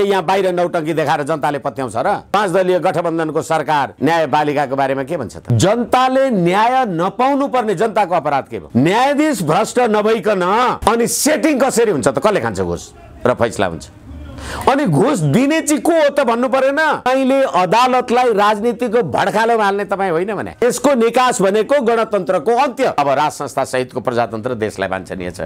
यहाँ बाहिर नौटंकी देखाएर जनताले पत्याउँछ र? 5 दलीय गठबन्धनको सरकार न्यायपालिकाको बारेमा के भन्छ त? जनताले न्याय नपाउनु पर्ने जनताको अपराध के भयो? न्यायाधीश भ्रष्ट नभइकन अनि सेटिङ कसरी हुन्छ त? कसले खान्छ घुस र फैसला हुन्छ? अनि घुस दिने चाहिँ को हो त भन्नु परेन? अहिले अदालतलाई राजनीतिको भड्कालोमा हाल्ने तपाईँ होइन भने यसको निकास भनेको गणतन्त्रको अन्त्य। अब राज संस्था सहितको प्रजातन्त्र देशलाई वाञ्छनीय छ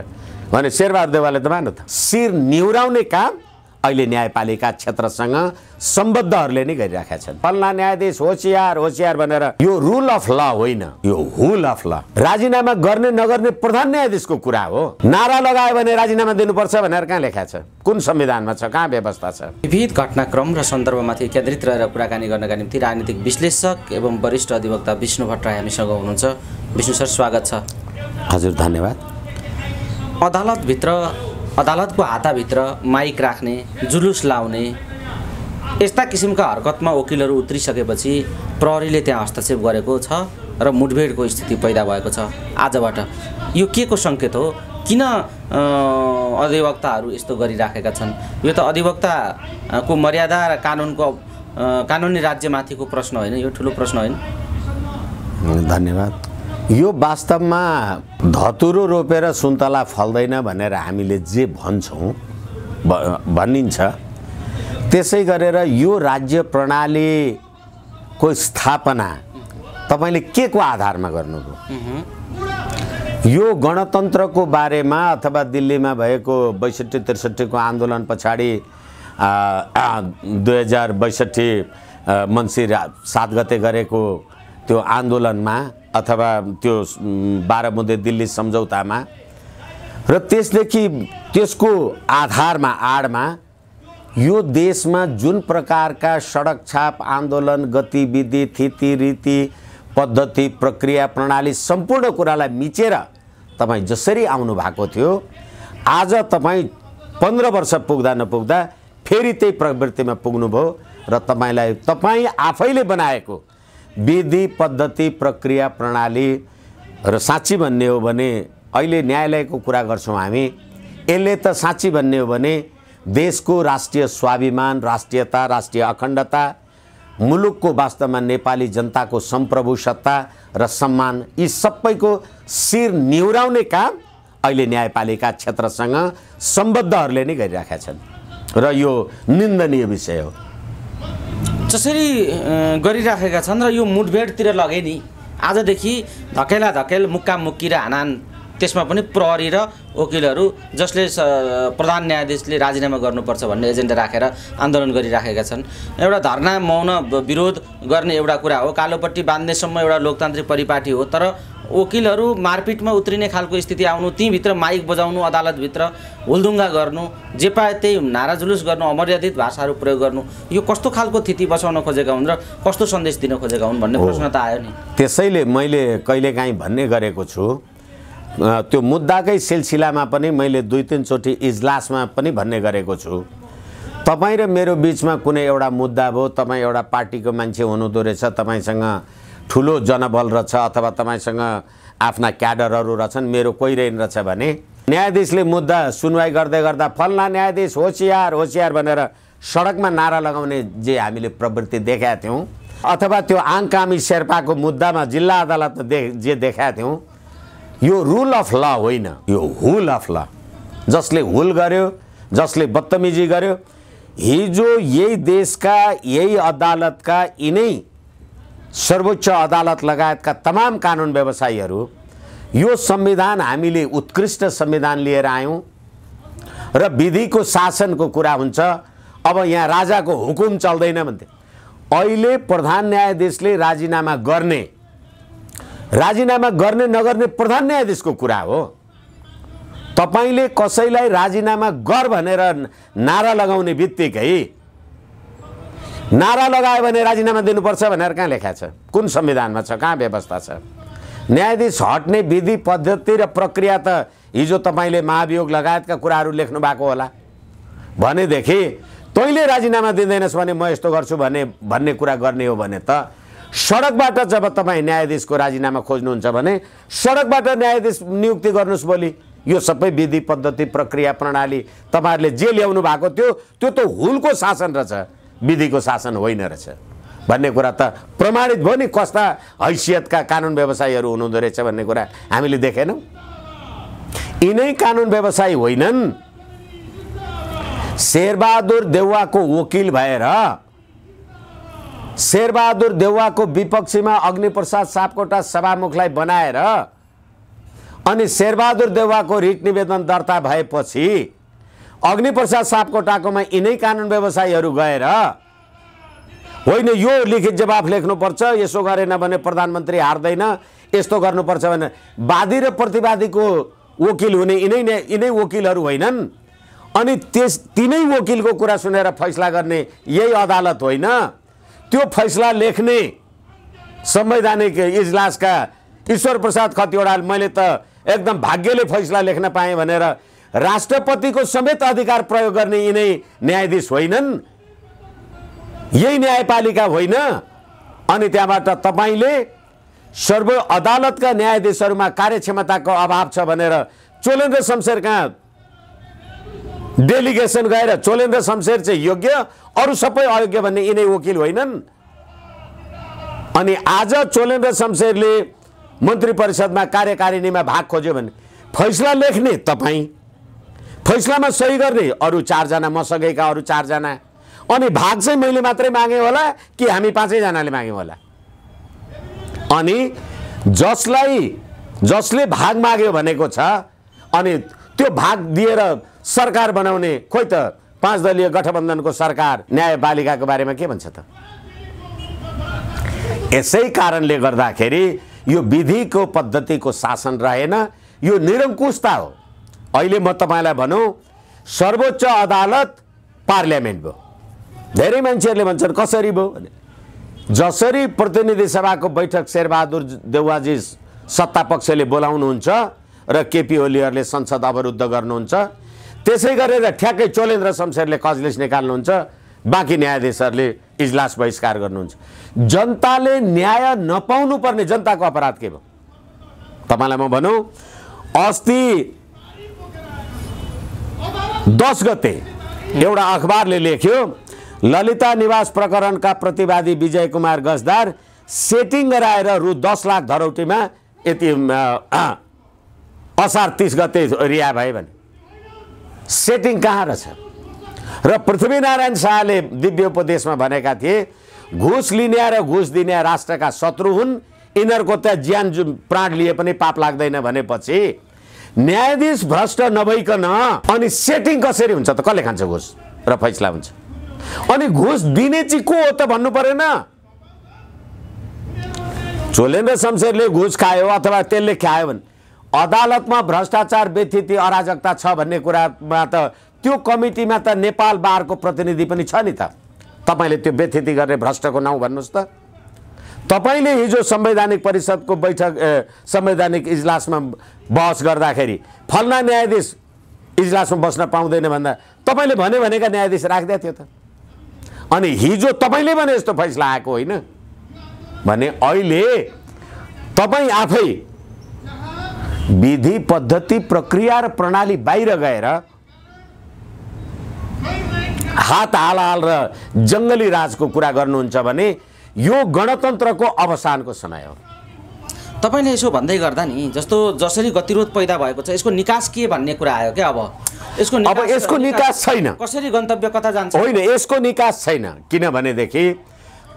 भने शेरबहादुर देउवाले त मान्नु त। शिर निहुराउने काम अहिले न्यायपालिका क्षेत्रसँग सम्बद्धहरूले नै गरिराखेका छन्। फल्ना न्यायाधीश होशियार होशियार भनेर यो रुल अफ ल होइन, यो हुल अफ ल। राजीनामा गर्ने नगर्ने प्रधान न्यायाधीशको कुरा हो। नारा लगायो भने राजीनामा दिनुपर्छ भनेर कहाँ लेखा छ? कुन संविधानमा छ? कहाँ व्यवस्था छ? विविध घटनाक्रम र सन्दर्भमाथि केन्द्रित रहेर कुराकानी गर्नका निम्ति राजनीतिक विश्लेषक एवं वरिष्ठ अधिवक्ता विष्णु भट्टराई हामीसँग हुनुहुन्छ। विष्णु सर, स्वागत छ। हजुर, धन्यवाद। अदालतको हाताभित्र माइक राख्ने, जुलुस लाउने यस्ता किसिमका हरकतमा वकिलहरू उत्रिसकेपछि प्रहरीले त्यहाँ हस्तक्षेप गरेको छ र मुठभेडको स्थिति पैदा भएको छ आजबाट। यो के को सङ्केत हो? किन अधिवक्ताहरू यस्तो गरिराखेका छन्? यो त अधिवक्ताको मर्यादा र कानुनी राज्यमाथिको प्रश्न होइन, यो ठुलो प्रश्न होइन? धन्यवाद। यो वास्तवमा धतुरो रोपेर सुन्तला फल्दैन भनेर हामीले जे भन्छौँ भनिन्छ, त्यसै गरेर यो राज्य प्रणालीको स्थापना तपाईँले के को आधारमा गर्नुभयो? यो गणतन्त्रको बारेमा अथवा दिल्लीमा भएको 62-63 को आन्दोलन पछाडि 2062 मङ्सिर 7 गते गरेको त्यो आन्दोलनमा अथवा त्यो 12 बुँदे दिल्ली सम्झौतामा र त्यसको आधारमा आडमा यो देशमा जुन प्रकारका सडक छाप आन्दोलन गतिविधि थिति रीति पद्धति प्रक्रिया प्रणाली सम्पूर्ण कुरालाई मिचेर तपाईँ जसरी आउनु भएको थियो, आज तपाईँ 15 वर्ष पुग्दा नपुग्दा फेरि त्यही प्रवृत्तिमा पुग्नुभयो र तपाईँ आफैले बनाएको विधि पद्धति प्रक्रिया प्रणाली र साँच्ची भन्ने हो भने अहिले न्यायालयको कुरा गर्छौँ हामी, यसले त साँच्ची भन्ने हो भने देशको राष्ट्रिय स्वाभिमान, राष्ट्रियता, राष्ट्रिय अखण्डता, मुलुकको वास्तवमा नेपाली जनताको सम्प्रभु सत्ता र सम्मान यी सबैको शिर निहुराउने काम अहिले न्यायपालिका क्षेत्रसँग सम्बद्धहरूले नै गरिराखेका छन् र यो निन्दनीय विषय हो। जसरी गरिराखेका छन् र यो मुठभेडतिर लगे नि, आजदेखि धकेल मुक्कामुक्की र हानान, त्यसमा पनि प्रहरी र वकिलहरू जसले प्रधान न्यायाधीशले राजीनामा गर्नुपर्छ भन्ने एजेन्डा राखेर आन्दोलन गरिराखेका छन्। एउटा धरना मौन विरोध गर्ने एउटा कुरा हो, कालोपट्टि बाँध्नेसम्म एउटा लोकतान्त्रिक परिपाटी हो, तर वकिलहरू मारपिटमा उत्रिने खालको स्थिति आउनु, तीभित्र माइक बजाउनु, अदालतभित्र हुलदुङ्गा गर्नु, जे पाए त्यही नारा जुलुस गर्नु, अमर्यादित भाषाहरू प्रयोग गर्नु, यो कस्तो खालको स्थिति बचाउन खोजेका हुन् र कस्तो सन्देश दिन खोजेका हुन् भन्ने प्रश्न त आयो नि। त्यसैले मैले कहिलेकाहीँ भन्ने गरेको छु, त्यो मुद्दाकै सिलसिलामा पनि मैले 2-3 चोटि इजलासमा पनि भन्ने गरेको छु, तपाईँ र मेरो बिचमा कुनै एउटा मुद्दा भयो, तपाईँ एउटा पार्टीको मान्छे हुनुहुँदो रहेछ, तपाईँसँग ठुलो जनबल रहेछ अथवा तपाईँसँग आफ्ना क्याडरहरू रहेछन्, मेरो कोही रहेछ भने न्यायाधीशले मुद्दा सुनवाई गर्दै गर्दा फल्ना न्यायाधीश होशियार होशियार भनेर सडकमा नारा लगाउने जे हामीले प्रवृत्ति देखाएका थियौँ, अथवा त्यो आङकामी शेर्पाको मुद्दामा जिल्ला अदालतमा जे देखाएका थियौँ, यो रुल अफ ल होइन, यो हुल अफ ल। जसले हुल गर्यो, जसले बदतमिजी गर्यो, हिजो यही देशका यही अदालतका यिनै सर्वोच्च अदालत लगायतका तमाम कानुन व्यवसायीहरू यो संविधान हामीले उत्कृष्ट संविधान लिएर आयौँ र विधिको शासनको कुरा हुन्छ, अब यहाँ राजाको हुकुम चल्दैन भन्थे। अहिले प्रधान न्यायाधीशले राजीनामा गर्ने नगर्ने प्रधान न्यायाधीशको कुरा हो। तपाईले कसैलाई राजीनामा गर भनेर नारा लगाउने बित्तिकै नारा लगायो भने राजीनामा दिनुपर्छ भनेर कहाँ लेखा छ? कुन संविधानमा छ? कहाँ व्यवस्था छ? न्यायाधीश हट्ने विधि पद्धति र प्रक्रिया त हिजो तपाईले महाभियोग लगायतका कुराहरू लेख्नु भएको होला भनेदेखि तैँले राजीनामा दिँदैनस् भने म यस्तो गर्छु भन्ने कुरा गर्ने हो भने त सडकबाट जब तपाईँ न्यायाधीशको राजीनामा खोज्नुहुन्छ भने सडकबाट न्यायाधीश नियुक्ति गर्नुहोस् भोलि, यो सबै विधि पद्धति प्रक्रिया प्रणाली तपाईँहरूले जे ल्याउनु भएको थियो त्यो त हुलको शासन रहेछ, विधिको शासन होइन रहेछ भन्ने कुरा त प्रमाणित भयो नि। कस्ता हैसियतका कानुन व्यवसायीहरू हुनुहुँदो रहेछ भन्ने कुरा हामीले देखेनौँ। यिनै कानुन व्यवसायी होइनन्, शेरबहादुर देउवाको वकिल भएर शेरबहादुर देउवाको विपक्षीमा अग्निप्रसाद सापकोटा सभामुखलाई बनाएर अनि शेरबहादुर देउवाको रिट निवेदन दर्ता भएपछि अग्निप्रसाद सापकोटाकोमा यिनै कानुन व्यवसायीहरू गएर होइन यो लिखित जवाफ लेख्नुपर्छ, यसो गरेन भने प्रधानमन्त्री हार्दैन, यस्तो गर्नुपर्छ भने वादी र प्रतिवादीको वकिल हुने यिनै वकिलहरू होइनन्। अनि तिनै वकिलको कुरा सुनेर फैसला गर्ने यही अदालत होइन। त्यो फैसला लेख्ने संवैधानिक इजलासका ईश्वर प्रसाद खतिवडा मैले त एकदम भाग्यले फैसला लेख्न पाएँ भनेर राष्ट्रपतिको समेत अधिकार प्रयोग गर्ने यिनै न्यायाधीश होइनन्, यही न्यायपालिका होइन। अनि त्यहाँबाट तपाईँले सर्व अदालतका न्यायाधीशहरूमा कार्यक्षमताको अभाव छ भनेर चोलेन्द्र शमशेर कहाँ डेलिगेसन गएर चोलेन्द्र शमशेर चाहिँ योग्य, अरू सबै अयोग्य भन्ने यिनै वकिल होइनन्। अनि आज चोलेन्द्र शमशेरले मन्त्री परिषदमा कार्यकारिणीमा भाग खोज्यो भने फैसला लेख्ने तपाईँ, फैसलामा सही गर्ने अरू 4 जना, मसँगैका अरू 4 जना, अनि भाग चाहिँ मैले मात्रै मागेँ होला कि हामी 5 जनाले माग्यौँ होला। अनि जसले भाग माग्यो भनेको छ अनि त्यो भाग दिएर सरकार बनाउने, खोइ त 5 दलीय गठबन्धनको सरकार न्यायपालिकाको बारेमा के भन्छ त? यसै कारणले गर्दाखेरि यो विधिको पद्धतिको शासन रहेन, यो निरङ्कुशता हो। अहिले म तपाईँलाई भनौँ, सर्वोच्च अदालत पार्लियामेन्ट भयो। धेरै मान्छेहरूले भन्छन् कसरी भयो भने जसरी प्रतिनिधि सभाको बैठक शेरबहादुर देउवाजी सत्तापक्षले बोलाउनुहुन्छ र केपी ओलीहरूले संसद अवरुद्ध गर्नुहुन्छ, त्यसै गरेर ठ्याक्कै चोलेन्द्र शमशेरले कजलिस निकाल्नुहुन्छ, बाँकी न्यायाधीशहरूले इजलास बहिष्कार गर्नुहुन्छ। जनताले न्याय नपाउनु पर्ने जनताको अपराध के भयो? तपाईँलाई म भनौँ, अस्ति 10 गते एउटा अखबारले लेख्यो, ललिता निवास प्रकरणका प्रतिवादी विजय कुमार गजदार सेटिङ गराएर रु 10 लाख धरौटीमा यति असार 30 गते रिहा भए भने सेटिङ कहाँ रहेछ? र पृथ्वीनारायण शाहले दिव्य उपदेशमा भनेका थिए घुस लिने र घुस दिने राष्ट्रका शत्रु हुन्, यिनीहरूको त ज्यान प्राण लिए पनि पाप लाग्दैन भनेपछि न्यायाधीश भ्रष्ट नभइकन अनि सेटिङ कसरी हुन्छ त? कसले खान्छ घुस र फैसला हुन्छ? अनि घुस दिने चाहिँ को हो त भन्नु परेन? चोलेन्द्र शमशेरले घुस खायो अथवा त्यसले खायो भने अदालतमा भ्रष्टाचार, व्यथिति, अराजकता छ भन्ने कुरामा त त्यो कमिटीमा त नेपाल बारको प्रतिनिधि पनि छ नि त। तपाईँले त्यो व्यथिति गर्ने भ्रष्टको नाउँ भन्नुहोस् त। तपाईँले हिजो संवैधानिक परिषदको बैठक संवैधानिक इजलासमा बहस गर्दाखेरि फल्ना न्यायाधीश इजलासमा बस्न पाउँदैन भन्दा तपाईँले भनेका न्यायाधीश राख्दै थियो त। अनि हिजो तपाईँले भने यस्तो फैसला आएको होइन भने अहिले तपाईँ आफै विधि पद्धति प्रक्रिया र प्रणाली बाहिर गएर हात हाल र जङ्गली राजको कुरा गर्नुहुन्छ भने यो गणतन्त्रको अवसानको समय हो। तपाईँले यसो भन्दै गर्दा नि जसरी गतिरोध पैदा भएको छ यसको निकास के भन्ने कुरा आयो क्या? अब यसको निकास छैन। कसरी गन्तव्य कता जान्छ? होइन, यसको निकास छैन। किनभनेदेखि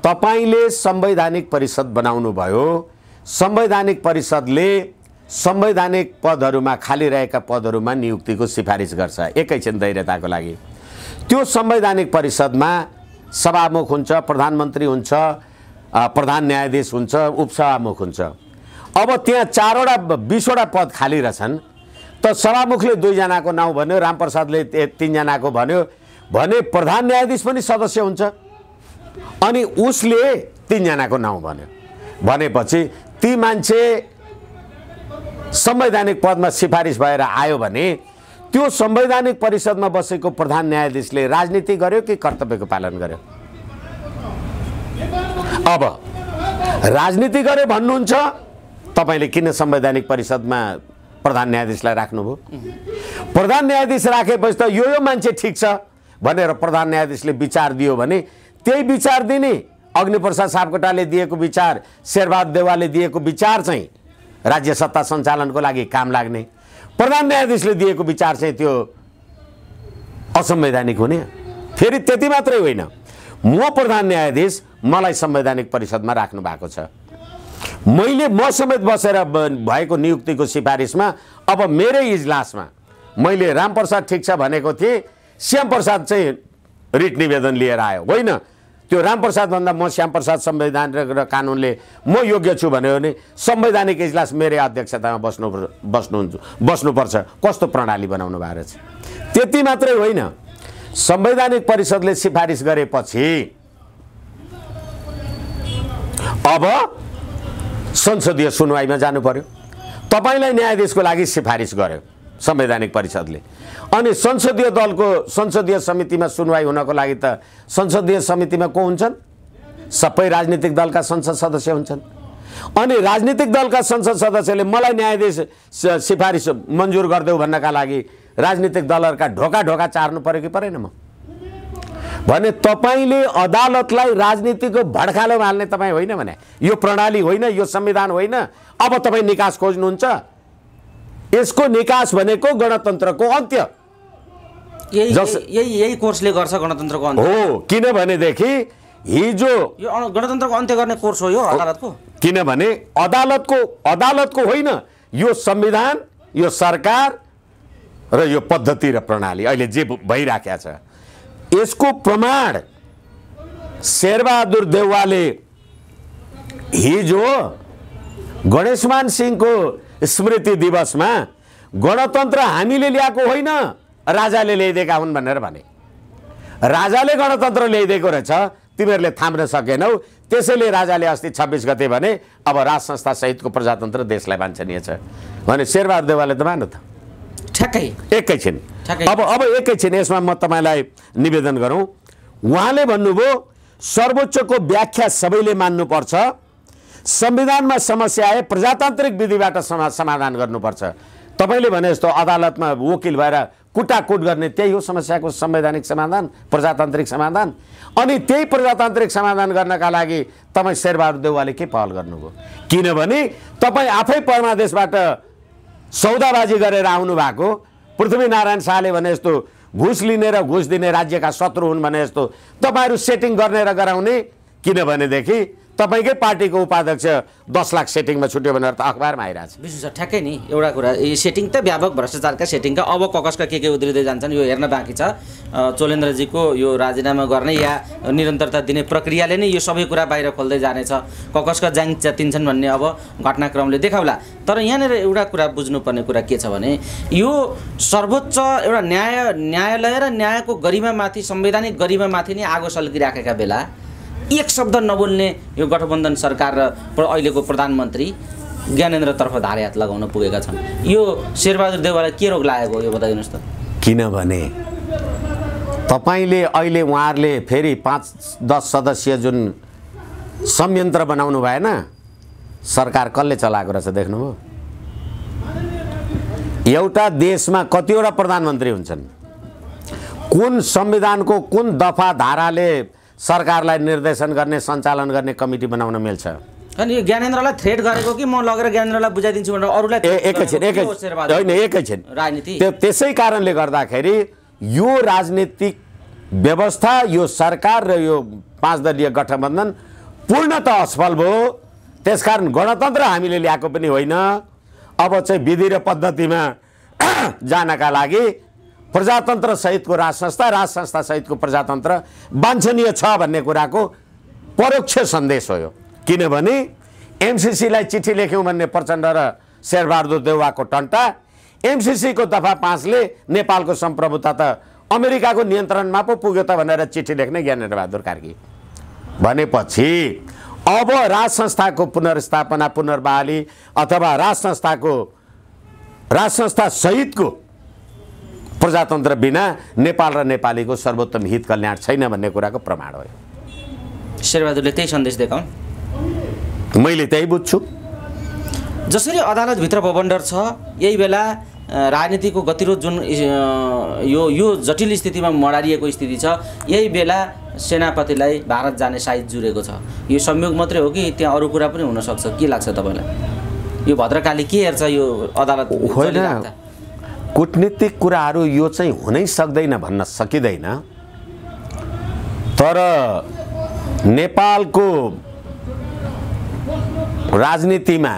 तपाईँले संवैधानिक परिषद बनाउनु भयो, संवैधानिक परिषदले संवैधानिक पदहरूमा खाली रहेका पदहरूमा नियुक्तिको सिफारिस गर्छ एकैछिन धैर्यताको लागि। त्यो संवैधानिक परिषदमा सभामुख हुन्छ, प्रधानमन्त्री हुन्छ, प्रधान न्यायाधीश हुन्छ, उपसभामुख हुन्छ। अब त्यहाँ 20 वटा पद खाली रहेछन् त सभामुखले 2 जनाको नाउँ भन्यो, रामप्रसादले 3 जनाको भन्यो भने प्रधान न्यायाधीश पनि सदस्य हुन्छ अनि उसले 3 जनाको नाउँ भन्यो भनेपछि ती मान्छे संवैधानिक पदमा सिफारिस भएर आयो भने त्यो संवैधानिक परिषदमा बसेको प्रधान न्यायाधीशले राजनीति गर्यो कि कर्तव्यको पालन गर्यो? अब राजनीति गर्यो भन्नुहुन्छ, तपाईँले किन संवैधानिक परिषदमा प्रधान न्यायाधीशलाई राख्नुभयो। प्रधान न्यायाधीश राखेपछि त यो मान्छे ठिक छ भनेर प्रधान न्यायाधीशले विचार दियो भने त्यही विचार दिने अग्निप्रसाद सापकोटाले दिएको विचार, शेरबहादुर देउवाले दिएको विचार चाहिँ राज्य सत्ता सञ्चालनको लागि काम लाग्ने, प्रधान न्यायाधीशले दिएको विचार चाहिँ त्यो असंवैधानिक हुने। फेरि त्यति मात्रै होइन, म प्रधान न्यायाधीश, मलाई संवैधानिक परिषदमा राख्नु भएको छ, म समेत बसेर भएको नियुक्तिको सिफारिसमा अब मेरै इजलासमा मैले रामप्रसाद ठिक छ भनेको थिएँ, श्यामप्रसाद चाहिँ रिट निवेदन लिएर आयो। होइन, त्यो रामप्रसाद भन्दा म श्यामप्रसाद संवैधान र कानुनले म योग्य छु भन्यो भने संवैधानिक इजलास मेरै अध्यक्षतामा बस्नुपर्छ। कस्तो प्रणाली बनाउनु भएको रहेछ। त्यति मात्रै होइन, संवैधानिक परिषदले सिफारिस गरेपछि अब संसदीय सुनवाईमा जानु पर्यो। तपाईलाई न्यायाधीशको लागि सिफारिस गर्यो संवैधानिक परिषदले, अनि संसदीय दलको संसदीय समितिमा सुनवाई हुनको लागि त संसदीय समितिमा को हुन्छन्? सबै राजनीतिक दलका संसद सदस्य हुन्छन्। अनि राजनीतिक दलका संसद सदस्यले मलाई न्यायाधीश सिफारिस मन्जुर गरिदेऊ भन्नका लागि राजनीतिक दलहरूका ढोका चार्नु पर्यो कि परेन? म भने तपाईले अदालतलाई राजनीतिको भड्कालोमा हाल्ने तपाईँ होइन भने, यो प्रणाली होइन, यो संविधान होइन। अब तपाईँ निकास खोज्नुहुन्छ। यसको निकास भनेको गणतन्त्रको अन्त्य। यही कोर्सले गर्छ गणतन्त्रको अन्त्य हो। किनभनेदेखि हिजो यो गणतन्त्रको अन्त्य गर्ने कोर्स हो यो अदालतको। किनभने अदालतको होइन, यो संविधान, यो सरकार र यो पद्धति र प्रणाली अहिले जे भइराखेको छ, यसको प्रमाण शेरबहादुर देउवाले हिजो गणेशमान सिंहको स्मृति दिवसमा गणतन्त्र हामीले ल्याएको होइन, राजाले ल्याइदिएका हुन् भनेर भने। राजाले गणतन्त्र ल्याइदिएको रहेछ, तिमीहरूले थाम्न सकेनौ। त्यसैले राजाले अस्ति 26 गते भने अब राज संस्था सहितको प्रजातन्त्र देशलाई वाञ्छनीय छ भने शेरबहादुर देउवाले त मान्नु त। ठ्याक्कै एकैछिन अब एकैछिन यसमा म तपाईलाई निवेदन गरौँ। उहाँले भन्नुभयो सर्वोच्चको व्याख्या सबैले मान्नुपर्छ, संविधानमा समस्या आए प्रजातान्त्रिक विधिबाट समाधान गर्नुपर्छ। तपाईले भने जस्तो अदालतमा वकिल भएर कुटाकुट गर्ने त्यही हो समस्याको संवैधानिक समाधान, प्रजातान्त्रिक समाधान। अनि त्यही प्रजातान्त्रिक समाधान गर्नका लागि तपाईँ शेरबहादुर देउवाले के पहल गर्नुभयो? किनभने तपाईँ आफै परमादेशबाट सौदाबाजी गरेर आउनु भएको, पृथ्वीनारायण शाहले भने जस्तो घुस लिने र घुस दिने राज्यका शत्रु हुन् भने जस्तो तपाईँहरू सेटिङ गर्ने र गराउने। किनभनेदेखि तपाईँकै पार्टीको उपाध्यक्ष 10 लाख सेटिङमा छुट्यो भनेर त अखबारमा आइरहेछ। विशेष छ ठ्याक्कै नि एउटा कुरा, यो सेटिङ त व्यापक भ्रष्टाचारका सेटिङका अब ककसका के उद्रिँदै जान्छन् यो हेर्न बाँकी छ। चोलेन्द्रजीको यो राजीनामा गर्ने या निरन्तरता दिने प्रक्रियाले नै यो सबै कुरा बाहिर खोल्दै जानेछ। ककसका जाङ च्यातिन्छन् भन्ने अब घटनाक्रमले देखाउला। तर यहाँनिर एउटा कुरा बुझ्नुपर्ने कुरा के छ भने यो सर्वोच्च एउटा न्यायालय र न्यायको गरिमामाथि, संवैधानिक गरिमामाथि नै आगो सल्किराखेका बेला एक शब्द नबोल्ने यो गठबन्धन सरकार र अहिलेको प्रधानमन्त्री ज्ञानेन्द्रतर्फ धारे हात लगाउन पुगेका छन्। यो शेरबहादुर देउवालाई के रोग लागेको यो बताइदिनुहोस् त। किनभने तपाईँले अहिले उहाँहरूले फेरि 5-10 सदस्यीय जुन संयन्त्र बनाउनु भएन, सरकार कसले चलाएको रहेछ देख्नुभयो? एउटा देशमा कतिवटा प्रधानमन्त्री हुन्छन्? कुन संविधानको कुन दफा धाराले सरकारलाई निर्देशन गर्ने, सञ्चालन गर्ने कमिटी बनाउन मिल्छ? अनि यो ज्ञानेन्द्रलाई थ्रेट गरेको कि म लगेर ज्ञानेन्द्रलाई बुझाइदिन्छु भनेर अरूलाई एकैछिन राजनीति। त्यसै कारणले गर्दाखेरि यो राजनीतिक व्यवस्था, यो सरकार र यो 5 दलीय गठबन्धन पूर्णतः असफल भयो। त्यसकारण गणतन्त्र हामीले ल्याएको पनि होइन। अब चाहिँ विधि र पद्धतिमा जानका लागि प्रजातन्त्र सहितको राज संस्था सहितको प्रजातन्त्र वाञ्छनीय छ भन्ने कुराको परोक्ष सन्देश हो यो। किनभने एमसीसीलाई चिठी लेख्यौँ भन्ने प्रचण्ड र शेरबहादुर देउवाको टन्टा, एमसीसीको दफा 5ले नेपालको सम्प्रभुता त अमेरिकाको नियन्त्रणमा पो पुग्यो त भनेर चिठी लेख्ने ज्ञानेन्द्रबहादुर कार्की भनेपछि अब राज संस्थाको पुनर्स्थापना, पुनर्बहाली अथवा राज संस्था सहितको प्रजातन्त्र बिना नेपाल र नेपालीको सर्वोत्तम हित कल्याण छैन भन्ने कुराको प्रमाण हो। शेरबहादुरले त्यही सन्देश देखाउन्, मैले त्यही बुझ्छु। जसरी अदालतभित्र बबन्डर छ यही बेला राजनीतिको गतिरोध जुन यो जटिल स्थितिमा मडारिएको स्थिति छ यही बेला सेनापतिलाई भारत जाने साइत जुरेको छ। यो संयोग मात्रै हो कि त्यहाँ अरू कुरा पनि हुनसक्छ, के लाग्छ तपाईँलाई? यो भद्रकाली के हेर्छ यो अदालत? होइन, कूटनीतिक कुराहरू यो चाहिँ हुनै सक्दैन भन्न सकिँदैन, तर नेपालको राजनीतिमा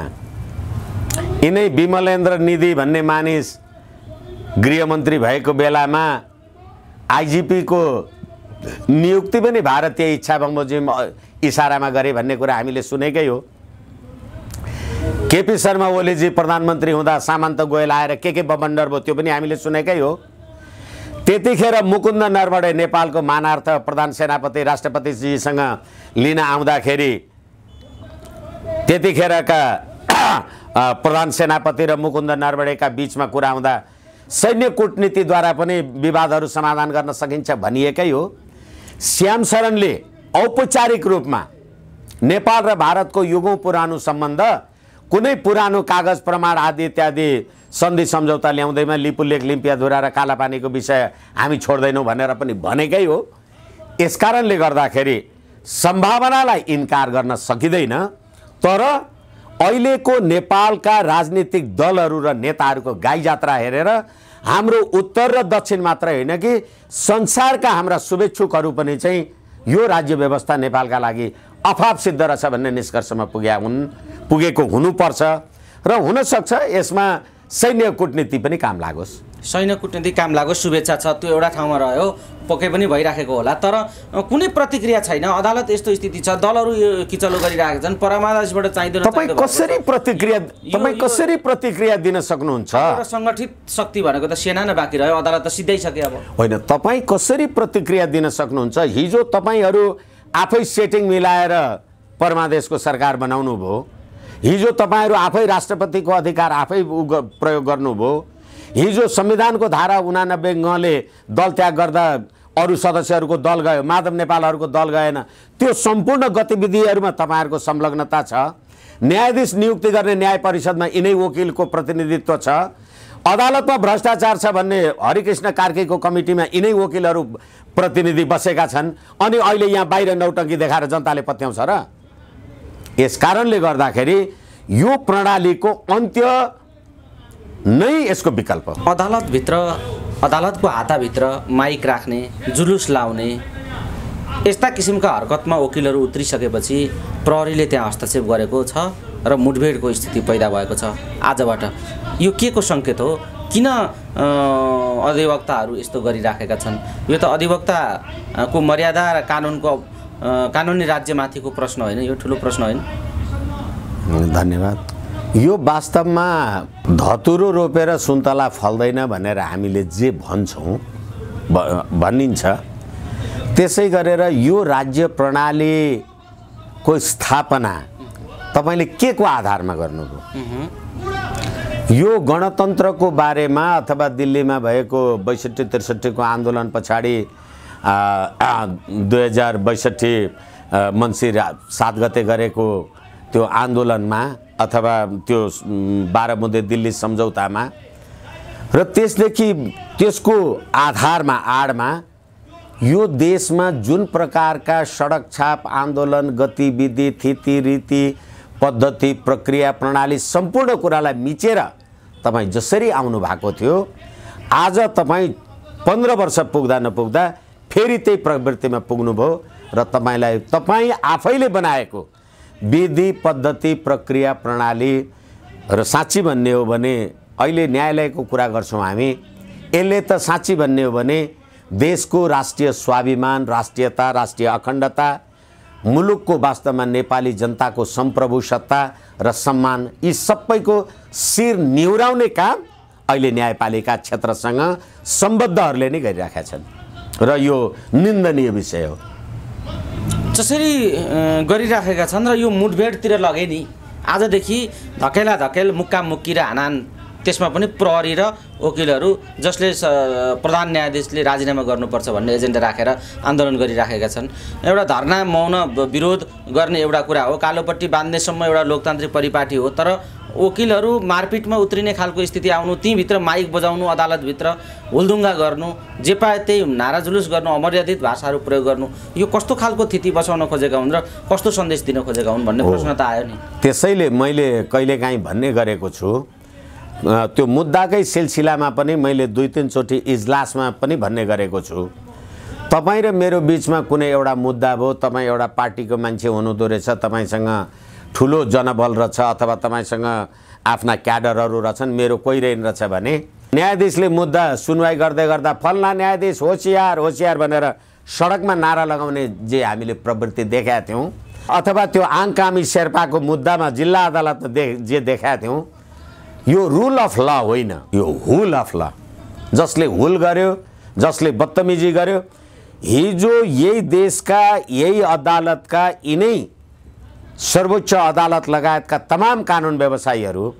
यिनै विमलेन्द्र निधि भन्ने मानिस गृहमन्त्री भएको बेलामा आइजिपी को नियुक्ति पनि भारतीय इच्छा बमोजिम इसारामा गरे भन्ने कुरा हामीले सुनेकै हो। केपी शर्मा ओलीजी प्रधानमन्त्री हुँदा सामन्त गोयल आएर के बबन्डर भयो त्यो पनि हामीले सुनेकै हो। त्यतिखेर मुकुन्द नरवणे नेपालको मानार्थ प्रधान सेनापति राष्ट्रपतिजीसँग लिन आउँदाखेरि त्यतिखेरका प्रधान सेनापति र मुकुन्द नरवणेका बीचमा कुरा आउँदा सैन्य कूटनीतिद्वारा पनि विवादहरू समाधान गर्न सकिन्छ भनिएकै हो। श्याम शरणले औपचारिक रूपमा नेपाल र भारतको युगौं पुरानो सम्बन्ध कुनै पुरानो कागज प्रमाण आदि इत्यादि सन्धि सम्झौता ल्याउँदैमा लिपुलेख लिम्पियाधुरा र कालापानीको विषय हामी छोड्दैनौँ भनेर पनि भनेकै हो। यसकारणले गर्दाखेरि सम्भावनालाई इन्कार गर्न सकिँदैन, तर अहिलेको नेपालका राजनीतिक दलहरू र नेताहरूको गाई जात्रा हेरेर हाम्रो उत्तर र दक्षिण मात्र होइन कि संसारका हाम्रा शुभेच्छुकहरू पनि चाहिँ यो राज्य व्यवस्था नेपालका लागि अफाप सिद्ध रहेछ भन्ने निष्कर्षमा पुगेको हुनुपर्छ र हुनसक्छ यसमा सैन्य कूटनीति पनि काम लागोस्। सैन्य कूटनीति काम लागोस्, शुभेच्छा छ, त्यो एउटा ठाउँमा रह्यो, पक्कै पनि भइराखेको होला, तर कुनै प्रतिक्रिया छैन। अदालत यस्तो स्थिति छ, दलहरू यो किचलो गरिरहेका छन्, परमादेशबाट चाहिँदैन। तपाईँ कसरी प्रतिक्रिया दिन सक्नुहुन्छ? सङ्गठित शक्ति भनेको त सेना नै बाँकी रह्यो, अदालत त सिधैसक्यो। अब होइन, तपाईँ कसरी प्रतिक्रिया दिन सक्नुहुन्छ? हिजो तपाईँहरू आफै सेटिङ मिलाएर परमादेशको सरकार बनाउनु भयो, हिजो तपाईँहरू आफै राष्ट्रपतिको अधिकार आफै प्रयोग गर्नुभयो, हिजो संविधानको धारा 89 गले दल त्याग गर्दा अरू सदस्यहरूको दल गयो, माधव नेपालहरूको दल गएन, त्यो सम्पूर्ण गतिविधिहरूमा तपाईँहरूको संलग्नता छ। न्यायाधीश नियुक्ति गर्ने न्याय परिषदमा यिनै वकिलको प्रतिनिधित्व छ। अदालतमा भ्रष्टाचार छ भन्ने हरिकृष्ण कार्कीको कमिटीमा यिनै वकिलहरू प्रतिनिधि बसेका छन्, अनि अहिले यहाँ बाहिर नौटङ्की देखाएर जनताले पत्याउँछ र? यस कारणले गर्दाखेरि यो प्रणालीको अन्त्य नै यसको विकल्प हो। अदालतको हाताभित्र माइक राख्ने, जुलुस लाउने यस्ता किसिमका हरकतमा वकिलहरू उत्रिसकेपछि प्रहरीले त्यहाँ हस्तक्षेप गरेको छ र मुठभेडको स्थिति पैदा भएको छ आजबाट। यो के को सङ्केत हो? किन अधिवक्ताहरू यस्तो गरिराखेका छन्? यो त अधिवक्ताको मर्यादा र कानुनी राज्यमाथिको प्रश्न होइन, यो ठुलो प्रश्न होइन? धन्यवाद। यो वास्तवमा धतुरो रोपेर सुन्तला फल्दैन भनेर हामीले जे भनिन्छ त्यसै गरेर यो राज्य प्रणालीको स्थापना तपाईँले के को आधारमा गर्नुभयो? यो गणतन्त्रको बारेमा अथवा दिल्लीमा भएको 62-63 को आन्दोलन पछाडि 2062 मङ्सिर 7 गते गरेको त्यो आन्दोलनमा अथवा त्यो 12 बुँदे दिल्ली सम्झौतामा र त्यसको आधारमा आडमा यो देशमा जुन प्रकारका सडक छाप आन्दोलन गतिविधि थिति रीति पद्धति प्रक्रिया प्रणाली सम्पूर्ण कुरालाई मिचेर तपाईँ जसरी आउनु भएको थियो, आज तपाईँ 15 वर्ष पुग्दा नपुग्दा फेरि त्यही प्रवृत्तिमा पुग्नुभयो र तपाईँ आफैले बनाएको विधि पद्धति प्रक्रिया प्रणाली र साँच्ची भन्ने हो भने अहिले न्यायालयको कुरा गर्छौँ हामी, यसले त साँच्ची भन्ने हो भने देशको राष्ट्रिय स्वाभिमान, राष्ट्रियता, राष्ट्रिय अखण्डता, मुलुकको वास्तवमा नेपाली जनताको सम्प्रभु सत्ता र सम्मान यी सबैको शिर निहुराउने काम अहिले न्यायपालिका क्षेत्रसँग सम्बद्धहरूले नै गरिराखेका छन् र यो निन्दनीय विषय हो। जसरी गरिराखेका छन् र यो मुठभेडतिर लगे नि, आजदेखि धकेल मुक्कामुक्की र हानान, त्यसमा पनि प्रहरी र वकिलहरू जसले प्रधान न्यायाधीशले राजीनामा गर्नुपर्छ भन्ने एजेन्डा राखेर आन्दोलन गरिराखेका छन्। एउटा धरना मौन विरोध गर्ने एउटा कुरा हो, कालोपट्टि बाँध्नेसम्म एउटा लोकतान्त्रिक परिपाटी हो, तर वकिलहरू मारपिटमा उत्रिने खालको स्थिति आउनु, तीभित्र माइक बजाउनु, अदालतभित्र हुलदुङ्गा गर्नु, जे पाए त्यही नारा जुलुस गर्नु, अमर्यादित भाषाहरू प्रयोग गर्नु, यो कस्तो खालको स्थिति बचाउन खोजेका हुन् र कस्तो सन्देश दिन खोजेका हुन् भन्ने प्रश्न त आयो नि। त्यसैले मैले कहिलेकाहीँ भन्ने गरेको छु, त्यो मुद्दाकै सिलसिलामा पनि मैले 2-3 चोटि इजलासमा पनि भन्ने गरेको छु, तपाईँ र मेरो बिचमा कुनै एउटा मुद्दा भयो, तपाईँ एउटा पार्टीको मान्छे हुनुहुँदो रहेछ, तपाईँसँग ठुलो जनबल रहेछ अथवा तपाईँसँग आफ्ना क्याडरहरू रहेछन्, मेरो कोही रहेछ भने न्यायाधीशले मुद्दा सुनवाई गर्दै गर्दा फल्ना न्यायाधीश होसियार होसियार भनेर सडकमा नारा लगाउने जे हामीले प्रवृत्ति देखाएका थियौँ, अथवा त्यो आङकामी शेर्पाको मुद्दामा जिल्ला अदालतमा जे देखाएका थियौँ, यो रुल अफ ल होइन, यो हुल अफ ल। जसले हुल गर्यो, जसले बदतमिजी गर्यो, हिजो यही देशका यही अदालतका यिनै सर्वोच्च अदालत लगायतका तमाम कानुन व्यवसायीहरू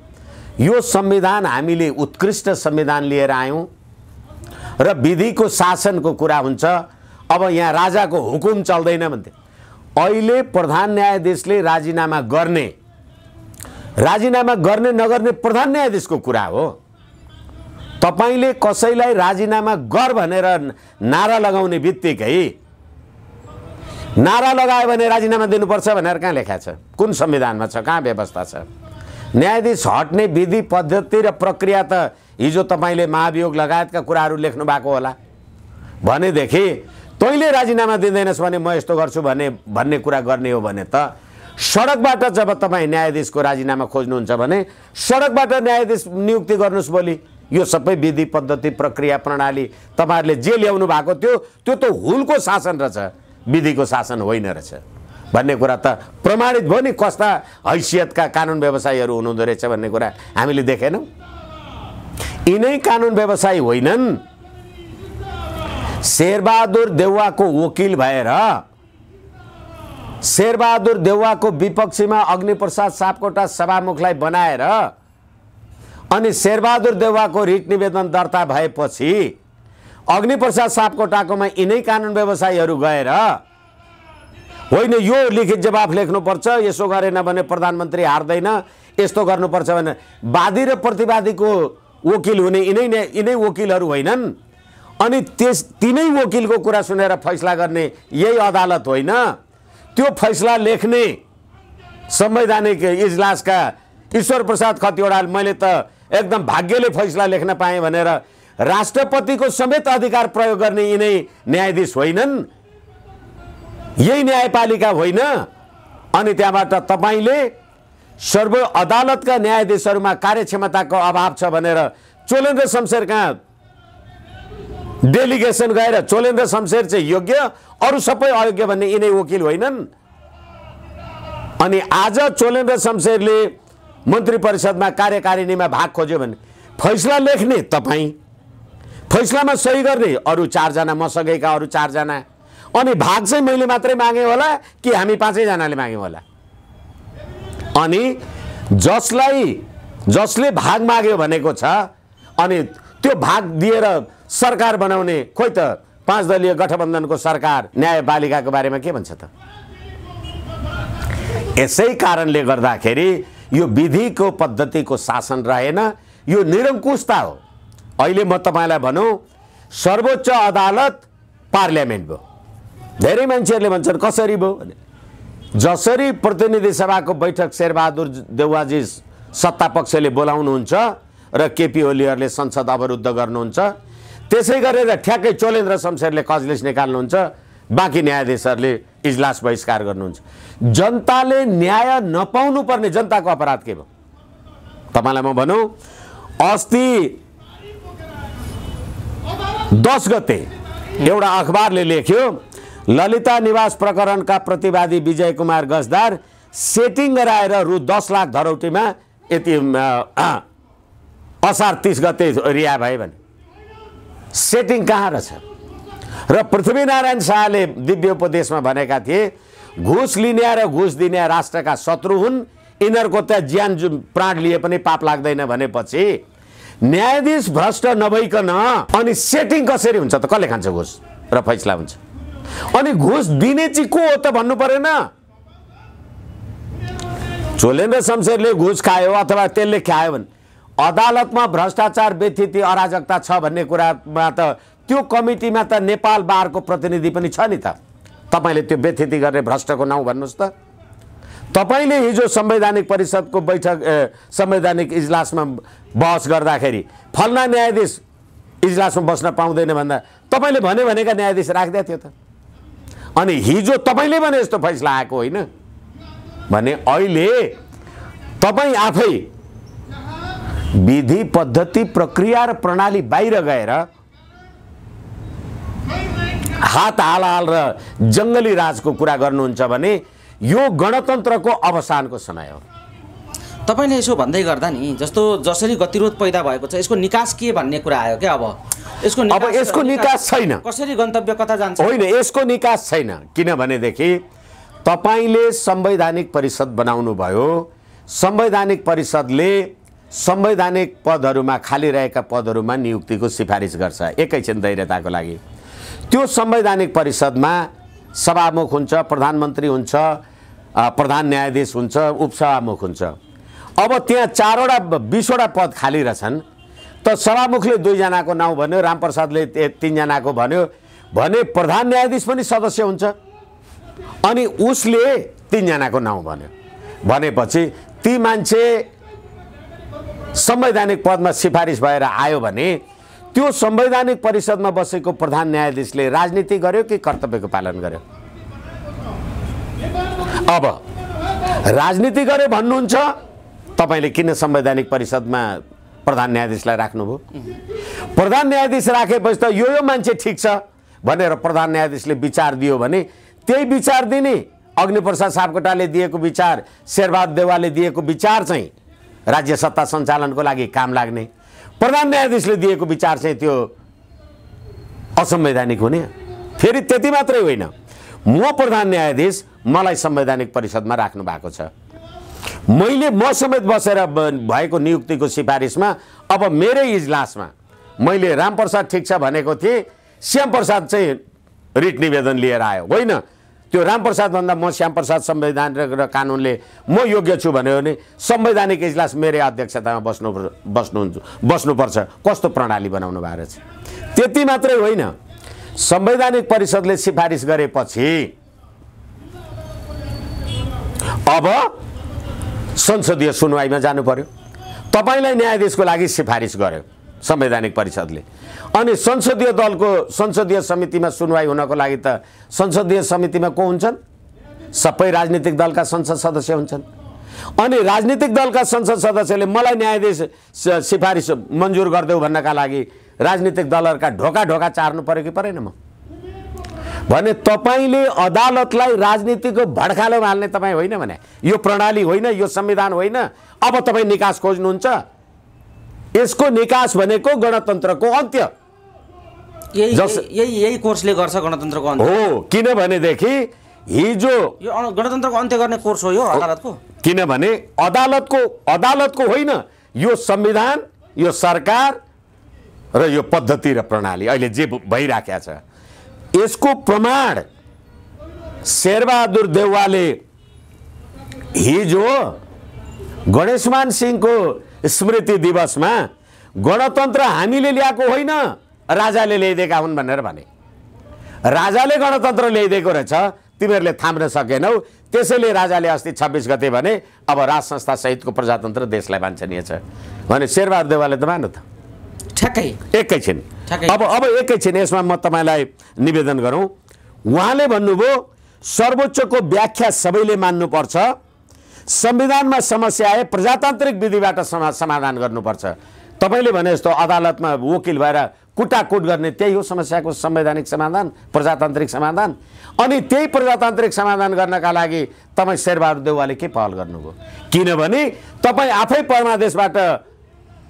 यो संविधान हामीले उत्कृष्ट संविधान लिएर आयौँ र विधिको शासनको कुरा हुन्छ, अब यहाँ राजाको हुकुम चल्दैन भन्थे। अहिले प्रधान न्यायाधीशले राजीनामा गर्ने नगर्ने प्रधान न्यायाधीशको कुरा हो। तपाईले कसैलाई राजीनामा गर भनेर नारा लगाउने बित्तिकै नारा लगायो भने राजीनामा दिनुपर्छ भनेर कहाँ लेखा छ? कुन संविधानमा छ? कहाँ व्यवस्था छ? न्यायाधीश हट्ने विधि पद्धति र प्रक्रिया त हिजो तपाईले महाभियोग लगायतका कुराहरू लेख्नु भएको होला। भनेदेखि तैँले राजीनामा दिँदैनस् भने म यस्तो गर्छु भन्ने कुरा गर्ने हो भने त सडकबाट जब तपाईँ न्यायाधीशको राजीनामा खोज्नुहुन्छ भने सडकबाट न्यायाधीश नियुक्ति गर्नुहोस् भोलि। यो सबै विधि पद्धति प्रक्रिया प्रणाली तपाईहरुले जे ल्याउनु भएको थियो त्यो त हुलको शासन रहेछ, विधिको शासन होइन रहेछ भन्ने कुरा त प्रमाणित भयो नि। कस्ता हैसियतका कानुन व्यवसायीहरू हुनुहुँदो रहेछ भन्ने कुरा हामीले देखेनौँ। यिनै कानुन व्यवसायी होइनन्, शेरबहादुर देउवाको वकिल भएर शेरबहादुर देउवाको विपक्षीमा अग्निप्रसाद सापकोटा सभामुखलाई बनाएर अनि शेरबहादुर देउवाको रिट निवेदन दर्ता भएपछि अग्निप्रसाद सापकोटाकोमा यिनै कानुन व्यवसायीहरू गएर होइन यो लिखित जवाफ लेख्नुपर्छ, यसो गरेन भने प्रधानमन्त्री हार्दैन, यस्तो गर्नुपर्छ भने वादी र प्रतिवादीको वकिल हुने यिनै वकिलहरू होइनन्। अनि तिनै वकिलको कुरा सुनेर फैसला गर्ने यही अदालत होइन। त्यो फैसला लेख्ने संवैधानिक इजलासका ईश्वर प्रसाद खतिवडा मैले त एकदम भाग्यले फैसला लेख्न पाएँ भनेर राष्ट्रपतिको समेत अधिकार प्रयोग गर्ने यिनै न्यायाधीश होइनन्, यही न्यायपालिका होइन। अनि त्यहाँबाट तपाईले सर्व अदालतका न्यायाधीशहरूमा कार्यक्षमताको अभाव छ भनेर चोलेन्द्र शमशेर कहाँ डेलिगेसन गएर चोलेन्द्र शमशेर चाहिँ योग्य, अरू सबै अयोग्य भन्ने यिनै वकिल होइनन्। अनि आज चोलेन्द्र शमशेरले मन्त्री परिषदमा कार्यकारिणीमा भाग खोज्यो भने फैसला लेख्ने तपाईँ, फैसलामा सही गर्ने अरू 4 जना, मसँगैका अरू 4 जना, अनि भाग चाहिँ मैले मात्रै मागे होला कि हामी 5 जनाले माग्यौँ होला। अनि जसले भाग माग्यो भनेको छ अनि त्यो भाग दिएर सरकार बनाउने, खोइ त 5 दलीय गठबन्धनको सरकार न्यायपालिकाको बारेमा के भन्छ त? यसै कारणले गर्दाखेरि यो विधिको पद्धतिको शासन रहेन, यो निरङ्कुशता हो। अहिले म तपाईलाई भनौँ सर्वोच्च अदालत पार्लियामेन्ट भयो। धेरै मान्छेहरूले भन्छन् कसरी भयो भने जसरी प्रतिनिधि सभाको बैठक शेरबहादुर देउवाजी सत्ता पक्षले बोलाउनुहुन्छ र केपी ओलीहरूले संसद अवरुद्ध गर्नुहुन्छ, त्यसै गरेर ठ्याक्कै चोलेन्द्र शमशेरले कजलिस निकाल्नुहुन्छ, बाँकी न्यायाधीशहरूले इजलास बहिष्कार गर्नुहुन्छ। जनताले न्याय नपाउनु पर्ने जनताको अपराध के भयो? तपाईलाई म भनौँ अस्ति 10 गते एउटा अखबारले लेख्यो ललिता निवास प्रकरणका प्रतिवादी विजय कुमार गजदार सेटिङ गराएर रु 10 लाख धरौटीमा यति असार 30 गते रिहा भए भने सेटिङ कहाँ रहेछ? र पृथ्वीनारायण शाहले दिव्य उपदेशमा भनेका थिए घुस लिने र घुस दिने राष्ट्रका शत्रु हुन्, यिनीहरूको त ज्यान प्राण लिए पनि पाप लाग्दैन भनेपछि न्यायाधीश भ्रष्ट नभइकन अनि सेटिङ कसरी हुन्छ त? कसले खान्छ घुस र फैसला हुन्छ? अनि घुस दिने चाहिँ को हो त भन्नु परेन? झोलेन्द्र शमशेरले घुस खायो अथवा त्यसले खायो भने अदालतमा भ्रष्टाचार व्यथिति अराजकता छ भन्ने कुरामा त त्यो कमिटीमा त नेपाल बारको प्रतिनिधि पनि छ नि त। तपाईले त्यो व्यथिति गर्ने भ्रष्टको नाउँ भन्नुहोस् त। तपाईले हिजो संवैधानिक परिषदको बैठक संवैधानिक इजलासमा बहस गर्दाखेरि फल्ना न्यायाधीश इजलासमा बस्न पाउँदैन भन्दा तपाईले भनेका न्यायाधीश राख्दै थियो त। अनि हिजो तपाईले भने यस्तो फैसला आएको होइन भने अहिले तपाई आफै विधि पद्धति प्रक्रिया र प्रणाली बाहिर गएर हात हाल र जंगली राजको कुरा गर्नुहुन्छ भने यो गणतन्त्रको अवसानको समय हो। तपाईले यसो भन्दै गर्दा नि जस्तो जसरी गतिरोध पैदा भएको छ यसको निकास के भन्ने कुरा आयो क्या। अब यसको निकास छैन। कसरी गन्तव्य कता जान्छ? होइन, यसको निकास छैन। किनभनेदेखि तपाईले संवैधानिक परिषद बनाउनु भयो। संवैधानिक परिषदले संवैधानिक पदहरूमा खाली रहेका पदहरूमा नियुक्तिको सिफारिस गर्छ एकैछिन धैर्यताको लागि। त्यो संवैधानिक परिषदमा सभामुख हुन्छ, प्रधानमन्त्री हुन्छ, प्रधान न्यायाधीश हुन्छ, उपसभामुख हुन्छ। अब त्यहाँ 4वटा 20वटा पद खाली रहेछन् त सभामुखले 2 जनाको नाउँ भन्यो, रामप्रसादले 3 जनाको भन्यो भने प्रधान न्यायाधीश पनि सदस्य हुन्छ अनि उसले 3 जनाको नाउँ भन्यो भनेपछि ती मान्छे संवैधानिक पदमा सिफारिस भएर आयो भने त्यो संवैधानिक परिषदमा बसेको प्रधान न्यायाधीशले राजनीति गर्यो कि कर्तव्यको पालन गर्यो? अब राजनीति गर्यो भन्नुहुन्छ तपाईले किन संवैधानिक परिषदमा प्रधान न्यायाधीशलाई राख्नुभयो? प्रधान न्यायाधीश राखेपछि त यो मान्छे ठिक छ भनेर प्रधान न्यायाधीशले विचार दियो भने त्यही विचार दिने अग्निप्रसाद सापकोटाले दिएको विचार, शेरबहादुर देउवाले दिएको विचार चाहिँ राज्य सत्ता सञ्चालनको लागि काम लाग्ने, प्रधान न्यायाधीशले दिएको विचार चाहिँ त्यो असंवैधानिक हुने। फेरि त्यति मात्रै होइन, म प्रधान न्यायाधीश मलाई संवैधानिक परिषदमा राख्नु भएको छ। म समेत बसेर भएको नियुक्तिको सिफारिसमा अब मेरै इजलासमा मैले रामप्रसाद ठिक छ भनेको थिएँ, श्यामप्रसाद चाहिँ रिट निवेदन लिएर आयो। होइन, त्यो रामप्रसाद भन्दा म श्यामप्रसाद संवैधान र कानुनले म योग्य छु भन्यो भने संवैधानिक इजलास मेरै अध्यक्षतामा बस्नुपर्छ। कस्तो प्रणाली बनाउनु भएको रहेछ। त्यति मात्रै होइन, संवैधानिक परिषदले सिफारिस गरेपछि अब संसदीय सुनवाईमा जानु पर्यो। तपाईलाई न्यायाधीशको लागि सिफारिस गर्यो संवैधानिक परिषदले अनि संसदीय दलको संसदीय समितिमा सुनवाई हुनको लागि त संसदीय समितिमा को हुन्छन्? सबै राजनीतिक दलका संसद सदस्य हुन्छन्। अनि राजनीतिक दलका संसद सदस्यले मलाई न्यायाधीश सिफारिस मन्जुर गरिदेऊ भन्नका लागि राजनीतिक दलहरुका ढोका चार्नु पर्यो कि परेन? म भने तपाईले अदालतलाई राजनीतिको भड्कालो हाल्ने तपाई होइन भने यो प्रणाली होइन, यो संविधान होइन। अब तपाई निकास खोज्नुहुन्छ। यसको निकास भनेको गणतन्त्रको अन्त्य। यही कोर्सले गर्छ गणतन्त्रको अन्त्य हो। किनभनेदेखि हिजो यो गणतन्त्रको अन्त्य गर्ने कोर्स हो यो अदालतको। किनभने अदालतको होइन, यो संविधान, यो सरकार र यो पद्धति र प्रणाली अहिले जे भइराखेको छ यसको प्रमाण शेरबहादुर देउवाले हिजो गणेशमान सिंहको स्मृति दिवसमा गणतन्त्र हामीले ल्याएको होइन, राजाले ल्याइदिएका हुन् भनेर भने। राजाले गणतन्त्र ल्याइदिएको रहेछ, तिमीहरूले थाम्न सकेनौ। त्यसैले राजाले अस्ति 26 गते भने अब राज संस्था सहितको प्रजातन्त्र देशलाई वाञ्छनीय छ भने शेरबहादुर देउवाले त मान्नु त। ठ्याक्कै एकैछिन अब एकैछिन यसमा म तपाईलाई निवेदन गरौँ। उहाँले भन्नुभयो सर्वोच्चको व्याख्या सबैले मान्नुपर्छ, संविधानमा समस्या आए प्रजातान्त्रिक विधिबाट समाधान गर्नुपर्छ। तपाईले भने जस्तो अदालतमा वकिल भएर कुटाकुट गर्ने त्यही हो समस्याको संवैधानिक समाधान, प्रजातान्त्रिक समाधान। अनि त्यही प्रजातान्त्रिक समाधान गर्नका लागि तपाई शेरबहादुर देउवाले के पहल गर्नुभयो? किनभने तपाई आफै परमादेशबाट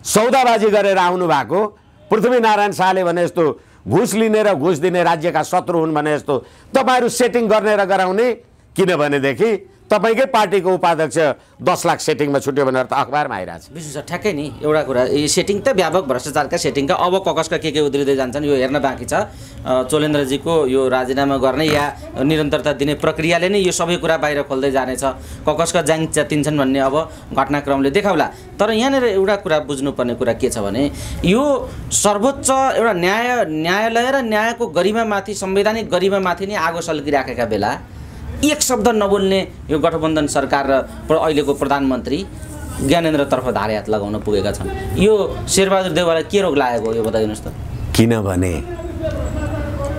सौदाबाजी गरेर आउनु भएको। पृथ्वीनारायण शाहले भने जस्तो घुस लिने र घुस दिने राज्यका शत्रु हुन् भने जस्तो तपाईहरु सेटिङ गर्ने र गराउने। किनभनेदेखि तपाईँकै पार्टीको उपाध्यक्ष 10 लाख सेटिङमा छुट्यो भनेर त अखबारमा आइरहेछ। विशेष सर ठ्याक्कै नि एउटा कुरा यो सेटिङ त व्यापक भ्रष्टाचारका सेटिङका अब ककसका के उद्रिँदै जान्छन् यो हेर्न बाँकी छ। चोलेन्द्रजीको यो राजीनामा गर्ने या निरन्तरता दिने प्रक्रियाले नै यो सबै कुरा बाहिर खोल्दै जानेछ। ककसका जाङ च्यातिन्छन् भन्ने अब घटनाक्रमले देखाउला। तर यहाँनिर एउटा कुरा बुझ्नुपर्ने कुरा के छ भने यो सर्वोच्च एउटा न्यायालय र न्यायको गरिमामाथि संवैधानिक गरिमामाथि नै आगो सल्किराखेका बेला एक शब्द नबोल्ने यो गठबन्धन सरकार र अहिलेको प्रधानमन्त्री ज्ञानेन्द्रतर्फ धारे हात लगाउन पुगेका छन्। यो शेरबहादुर देउवालाई के रोग लागेको यो बताइदिनुहोस् त। किनभने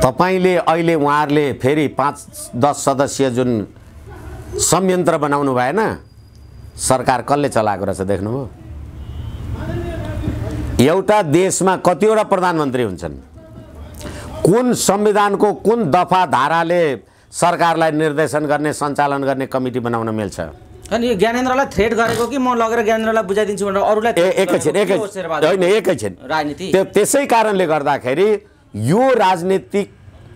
तपाईँले अहिले उहाँहरूले फेरि 5-10 सदस्यीय जुन संयन्त्र बनाउनु भएन, सरकार कसले चलाएको रहेछ देख्नुभयो? एउटा देशमा कतिवटा प्रधानमन्त्री हुन्छन्, कुन संविधानको कुन दफा धाराले सरकारलाई निर्देशन गर्ने सञ्चालन गर्ने कमिटी बनाउन मिल्छ? अनि यो ज्ञानेन्द्रलाई थ्रेट गरेको कि म लगेर ज्ञानेन्द्रलाई बुझाइदिन्छु भनेर अरूलाई एकैछिन राजनीति। त्यसै कारणले गर्दाखेरि यो राजनीतिक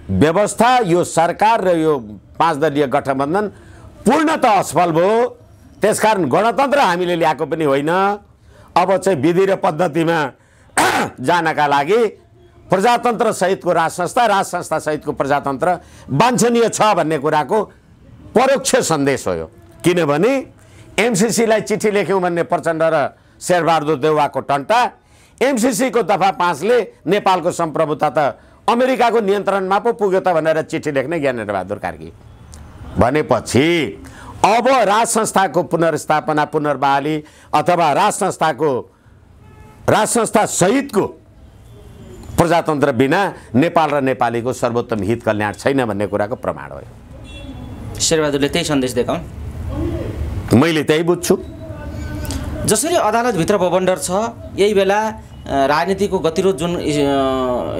व्यवस्था, यो सरकार र यो 5 दलीय गठबन्धन पूर्णतः असफल भयो। त्यसकारण गणतन्त्र हामीले ल्याएको पनि होइन। अब चाहिँ विधि र पद्धतिमा जानका लागि प्रजातन्त्र सहितको राज संस्था सहितको प्रजातन्त्र वाञ्छनीय छ भन्ने कुराको परोक्ष सन्देश हो यो। किनभने एमसीसीलाई चिठी लेख्यौँ भन्ने प्रचण्ड र शेरबहादुर देउवाको टन्टा, एमसीसीको दफा 5ले नेपालको सम्प्रभुता त अमेरिकाको नियन्त्रणमा पो पुग्यो त भनेर चिठी लेख्ने ज्ञानेन्द्रबहादुर कार्की भनेपछि अब राज संस्थाको पुनर्स्थापना पुनर्बहाली अथवा राज संस्था सहितको प्रजातन्त्र बिना नेपाल र नेपालीको सर्वोत्तम हित कल्याण छैन भन्ने कुराको प्रमाण हो। शेरबहादुरले त्यही सन्देश देखाउन्, मैले त्यही बुझ्छु। जसरी अदालतभित्र बबन्डर छ, यही बेला राजनीतिको गतिरोध जुन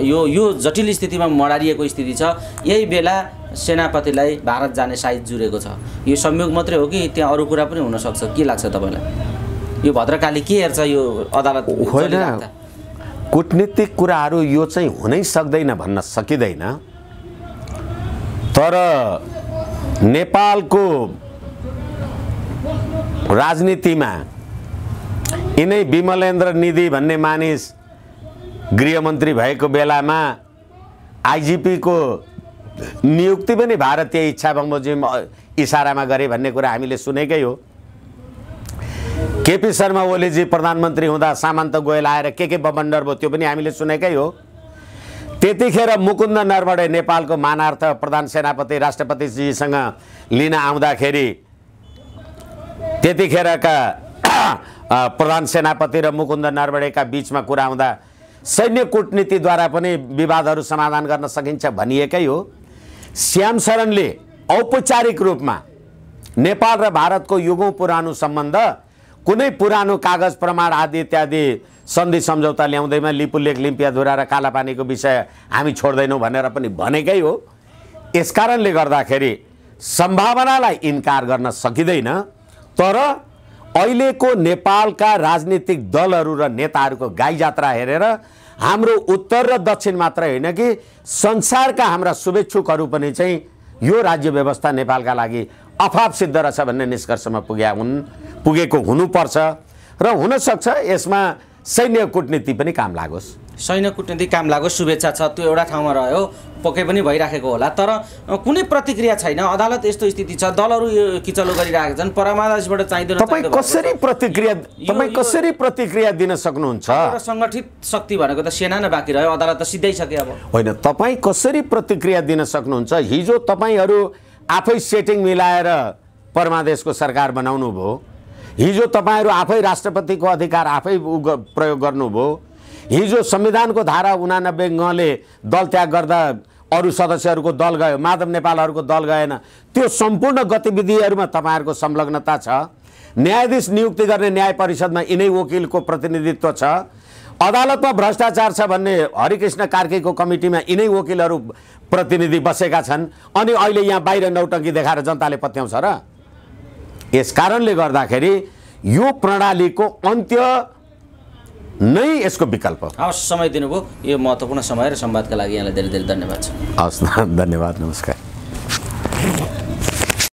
यो जटिल स्थितिमा मडारिएको स्थिति छ, यही बेला सेनापतिलाई भारत जाने साइत जुरेको छ। यो संयोग मात्रै हो कि त्यहाँ अरू कुरा पनि हुनसक्छ? के लाग्छ तपाईँलाई? यो भद्रकाली के हेर्छ यो अदालत? होइन, कूटनीतिक कुराहरू यो चाहिँ हुनै सक्दैन भन्न सकिँदैन। तर नेपालको राजनीतिमा यिनै विमलेन्द्र निधि भन्ने मानिस गृहमन्त्री भएको बेलामा आइजिपी को नियुक्ति पनि भारतीय इच्छा बमोजिम इसारामा गरे भन्ने कुरा हामीले सुनेकै हो। केपी शर्मा ओलीजी प्रधानमन्त्री हुँदा सामन्त गोयल आएर के बबन्डर भयो त्यो पनि हामीले सुनेकै हो। त्यतिखेर मुकुन्द नरवणे नेपालको मानार्थ प्रधान सेनापति राष्ट्रपतिजीसँग लिन आउँदाखेरि त्यतिखेरका प्रधान सेनापति र मुकुन्द नरवणेका बीचमा कुरा आउँदा सैन्य कूटनीतिद्वारा पनि विवादहरू समाधान गर्न सकिन्छ भनिएकै हो। श्याम शरणले औपचारिक रूपमा नेपाल र भारतको युगौं पुरानो सम्बन्ध कुनै पुरानो कागज प्रमाण आदि इत्यादि सन्धि सम्झौता ल्याउँदैमा लिपुलेख लिम्पियाधुरा र कालापानीको विषय हामी छोड्दैनौँ भनेर पनि भनेकै हो। यसकारणले गर्दाखेरि सम्भावनालाई इन्कार गर्न सकिँदैन। तर अहिलेको नेपालका राजनीतिक दलहरू र नेताहरूको गाई जात्रा हेरेर हाम्रो उत्तर र दक्षिण मात्र होइन कि संसारका हाम्रा शुभेच्छुकहरू पनि चाहिँ यो राज्य व्यवस्था नेपालका लागि अफाप सिद्ध रहेछ भन्ने निष्कर्षमा पुगेको हुनुपर्छ र हुनसक्छ यसमा सैन्य कूटनीति पनि काम लागोस्। सैन्य कूटनीति काम लागोस्, शुभेच्छा छ, त्यो एउटा ठाउँमा रह्यो, पक्कै पनि भइराखेको होला। तर कुनै प्रतिक्रिया छैन। अदालत यस्तो स्थिति छ, दलहरू यो किचलो गरिरहेका छन्, परमादेशबाट चाहिँदैन। तपाईँ कसरी प्रतिक्रिया दिन सक्नुहुन्छ? सङ्गठित शक्ति भनेको त सेना नै बाँकी रह्यो, अदालत त सिधै सक्यो। अब होइन, तपाईँ कसरी प्रतिक्रिया दिन सक्नुहुन्छ? हिजो तपाईँहरू आफै सेटिङ मिलाएर परमादेशको सरकार बनाउनु भयो। हिजो तपाईँहरू आफै राष्ट्रपतिको अधिकार आफै प्रयोग गर्नुभयो। हिजो संविधानको धारा 89 गले दल त्याग गर्दा अरू सदस्यहरूको दल गयो, माधव नेपालहरूको दल गएन। त्यो सम्पूर्ण गतिविधिहरूमा तपाईँहरूको संलग्नता छ। न्यायाधीश नियुक्ति गर्ने न्याय परिषदमा यिनै वकिलको प्रतिनिधित्व छ। अदालतमा भ्रष्टाचार छ भन्ने हरिकृष्ण कार्कीको कमिटीमा यिनै वकिलहरू प्रतिनिधि बसेका छन्। अनि अहिले यहाँ बाहिर नौटङ्की देखाएर जनताले पत्याउँछ र? यस कारणले गर्दाखेरि यो प्रणालीको अन्त्य नै यसको विकल्प हो। हवस्, समय दिनुभयो, यो महत्त्वपूर्ण समय र संवादका लागि यहाँलाई धेरै धेरै धन्यवाद छ। हवस्, धन्यवाद, नमस्कार।